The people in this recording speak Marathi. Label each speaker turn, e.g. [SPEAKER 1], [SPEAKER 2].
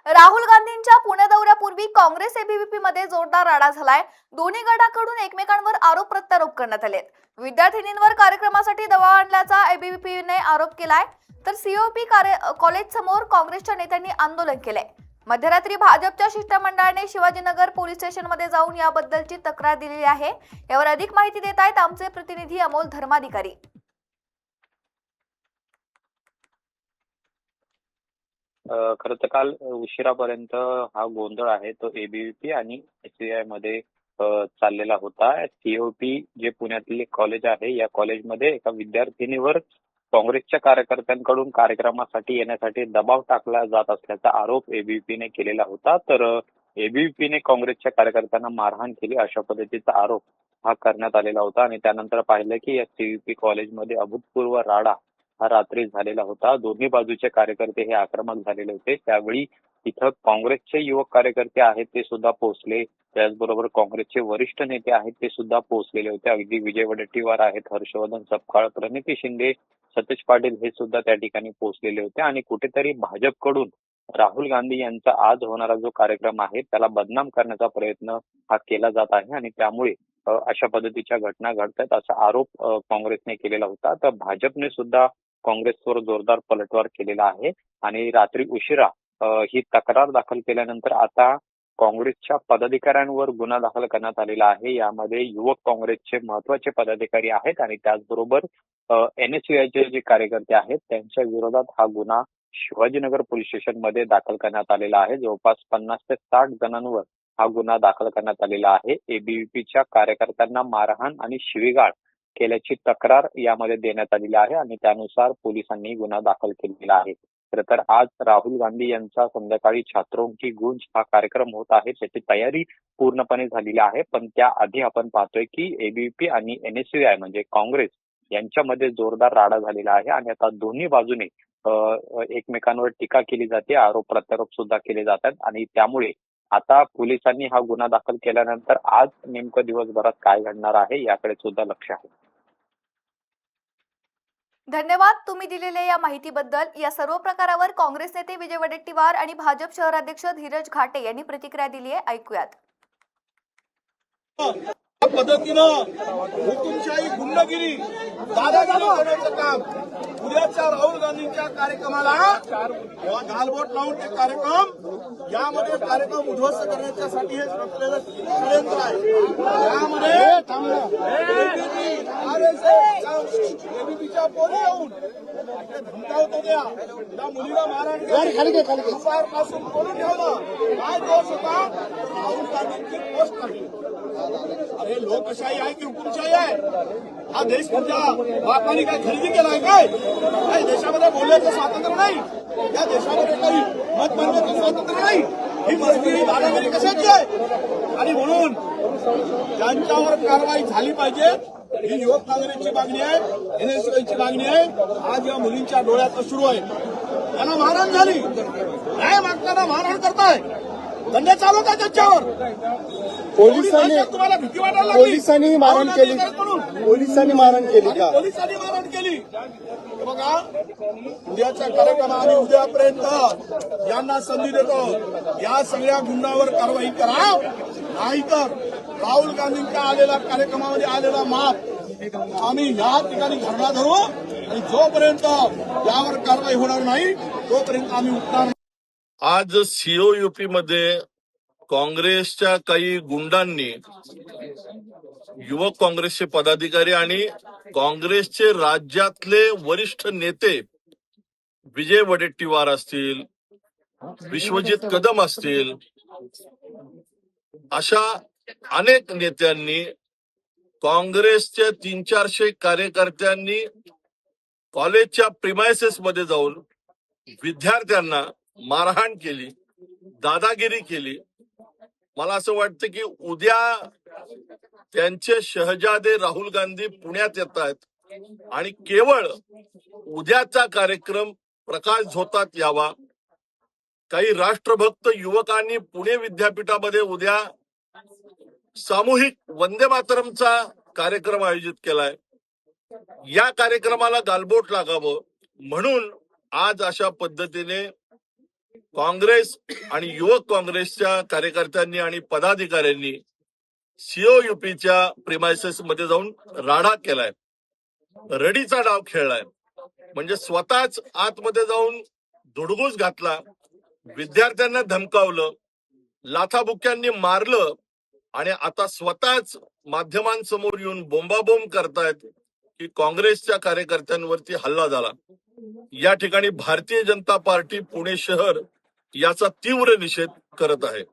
[SPEAKER 1] राहुल गांधींच्या पुणे दौऱ्यापूर्वी काँग्रेस एबीव्हीपी मध्ये जोरदार राडा झालाय। दोन्ही गटाकडून एकमेकांवर आरोप प्रत्यारोप करण्यात आलेत। विद्यार्थिनींवर कार्यक्रमासाठी दबाव आणल्याचा एबीव्हीपीने आरोप केलाय, तर सीओपी कॉलेज समोर काँग्रेसच्या नेत्यांनी आंदोलन केलंय। मध्यरात्री भाजपच्या शिष्टमंडळाने शिवाजीनगर पोलीस स्टेशनमध्ये जाऊन याबद्दलची तक्रार दिलेली आहे। यावर अधिक माहिती देत आहेत आमचे प्रतिनिधी अमोल धर्माधिकारी।
[SPEAKER 2] खरं तर काल उशिरापर्यंत हा गोंधळ आहे तो एबीव्हीपी आणि एससीआय मध्ये चाललेला होता। सीओपी जे पुण्यातील कॉलेज आहे, या कॉलेजमध्ये एका विद्यार्थिनीवर काँग्रेसच्या कार्यकर्त्यांकडून कार्यक्रमासाठी येण्यासाठी दबाव टाकला जात असल्याचा आरोप एबीव्हीपीने केलेला होता। तर एबीव्हीपीने काँग्रेसच्या कार्यकर्त्यांना मारहाण केली अशा पद्धतीचा आरोप हा करण्यात आलेला होता। आणि त्यानंतर पाहिलं की या सीओपी कॉलेजमध्ये अभूतपूर्व राडा हा रात्री झालेला होता। दोन्ही बाजूचे कार्यकर्ते हे आक्रमक झालेले होते। त्यावेळी इथं काँग्रेसचे युवक कार्यकर्ते आहेत ते सुद्धा पोहोचले, त्याचबरोबर काँग्रेसचे वरिष्ठ नेते आहेत ते सुद्धा पोहोचलेले होते। अगदी विजय वडेट्टीवार आहेत, हर्षवर्धन सपकाळ, प्रणिती शिंदे, सतेज पाटील हे सुद्धा त्या ठिकाणी पोहोचलेले होते। आणि कुठेतरी भाजपकडून राहुल गांधी यांचा आज होणारा जो कार्यक्रम आहे त्याला बदनाम करण्याचा प्रयत्न हा केला जात आहे आणि त्यामुळे अशा पद्धतीच्या घटना घडतात असा आरोप काँग्रेसने केलेला होता। तर भाजपने सुद्धा काँग्रेसवर जोरदार पलटवार केलेला आहे आणि रात्री उशिरा ही तक्रार दाखल केल्यानंतर आता काँग्रेसच्या पदाधिकाऱ्यांवर गुन्हा दाखल करण्यात आलेला आहे। यामध्ये युवक काँग्रेसचे महत्वाचे पदाधिकारी आहेत आणि त्याचबरोबर एनएसयूआयचे जे कार्यकर्ते आहेत त्यांच्या विरोधात हा गुन्हा शिवाजीनगर पोलीस स्टेशन मध्ये दाखल करण्यात आलेला आहे। जवळपास 50 ते 60 जणांवर हा गुन्हा दाखल करण्यात आलेला आहे। एबीव्हीपीच्या कार्यकर्त्यांना मारहाण आणि शिवीगाळ केल्याची तक्रार यामध्ये देण्यात आलेली आहे आणि त्यानुसार पोलिसांनी गुन्हा दाखल केलेला आहे। खरं तर आज राहुल गांधी यांचा संध्याकाळी छात्रों की गूंज हा कार्यक्रम होत आहे, त्याची तयारी पूर्णपणे झालेली आहे। पण त्याआधी आपण पाहतोय की एबीव्हीपी आणि एनएसयूआय म्हणजे काँग्रेस यांच्यामध्ये जोरदार राडा झालेला आहे आणि आता दोन्ही बाजूने एकमेकांवर टीका केली जाते, आरोप प्रत्यारोप सुद्धा केले जातात आणि त्यामुळे आता पोलिसांनी हा गुन्हा दाखल केल्यानंतर आज नेमकं दिवसभरात काय घडणार आहे याकडे सुद्धा लक्ष आहे।
[SPEAKER 1] धन्यवाद तुम्ही दिलेल्या या माहितीबद्दल। या सर्व प्रकारावर काँग्रेस नेते विजय वडेट्टीवार आणि भाजप शहराध्यक्ष धीरज घाटे यांनी प्रतिक्रिया दिली आहे, ऐकूयात।
[SPEAKER 3] पद्धतीनं हुकुमशाही गुंडगिरी दादागिरी करण्याचं काम उद्याच्या राहुल गांधींच्या कार्यक्रमाला गालबोट लावून ते कार्यक्रम यामध्ये कार्यक्रम उद्ध्वस्त करण्यासाठी हे रचलेलं षडयंत्र आहे। यामध्ये एबीपीच्या पोरी येऊन धमकावत होत्या, त्या मुलीला मारहाण दुपारपासून बोलून ठेवलं। काय दोष होता? राहुल गांधींची पोस्ट टाकली। अरे लोकशाही आहे की हुकुमशाही आहे? हा देश तुमच्या बापाने काय खरेदी केलाय काय? देशामध्ये बोलण्याचं स्वातंत्र्य नाही, या देशामध्ये काही मत मांडण्याचं स्वातंत्र्य नाही। ही मस्ती दादागिरी कशाची आहे? आणि म्हणून ज्यांच्यावर कारवाई झाली पाहिजे ही युवक काँग्रेसची मागणी आहे, एनएसयूआयची मागणी आहे। आज या मुलींच्या डोळ्यात सुरू आहे, त्यांना मारहाण झाली, न्याय मागताना मारहाण करताय, दंड चालवत आहे त्यांच्यावर। तुम्हाला भीती वाटायला लागली?
[SPEAKER 4] पोलिसांनी मारहाण केली, पोलिसांनी मारहाण केली का?
[SPEAKER 3] पोलिसांनी मारहाण केली। बघा, उद्याच्या कार्यक्रमात आणि उद्यापर्यंत यांना संधी देतो, या सगळ्या गुंडावर कारवाई करा, नाहीतर राहुल गांधींच्या आलेल्या कार्यक्रमामध्ये आलेला माप आम्ही या ठिकाणी धरणा धरू आणि जोपर्यंत यावर कारवाई होणार नाही तोपर्यंत आम्ही उठणार।
[SPEAKER 5] आज सीओयूपी मध्ये काँग्रेसच्या काही गुंडांनी युवक काँग्रेसचे पदाधिकारी आणि काँग्रेसचे राज्यातले वरिष्ठ नेते विजय वडेट्टीवार असतील, विश्वजित कदम असतील, अशा अनेक नेत्यांनी काँग्रेसच्या 300-400 कार्यकर्त्यांनी कॉलेजच्या प्रिमायसेस मध्ये जाऊन विद्यार्थ्यांना मारहाण केली, दादागिरी केली। मला असं वाटतं की उद्या त्यांचे शहजादे राहुल गांधी पुण्यात येत आहेत आणि केवळ उद्याचा कार्यक्रम प्रकाश झोतात यावा। काही राष्ट्रभक्त युवकांनी पुणे विद्यापीठामध्ये उद्या सामूहिक वंदे मातरमचा कार्यक्रम आयोजित केलाय। या कार्यक्रमाला गालबोट लागावं म्हणून आज अशा पद्धतीने काँग्रेस आणि युवक काँग्रेसच्या कार्यकर्त्यांनी आणि पदाधिकाऱ्यांनी सीओयुपीच्या प्रिमायसेस मध्ये जाऊन राडा केलाय, रडीचा डाव खेळलाय. म्हणजे स्वतःच आतमध्ये जाऊन धुडगूस घातला, विद्यार्थ्यांना धमकावलं, लाथाबुक्यांनी मारलं आणि आता स्वतःच माध्यमांसमोर येऊन बोंबाबोंब करतायत की काँग्रेसच्या कार्यकर्त्यांवरती हल्ला झाला. या ठिकाणी भारतीय जनता पार्टी पुणे शहर याचा तीव्र निषेध करत आहे.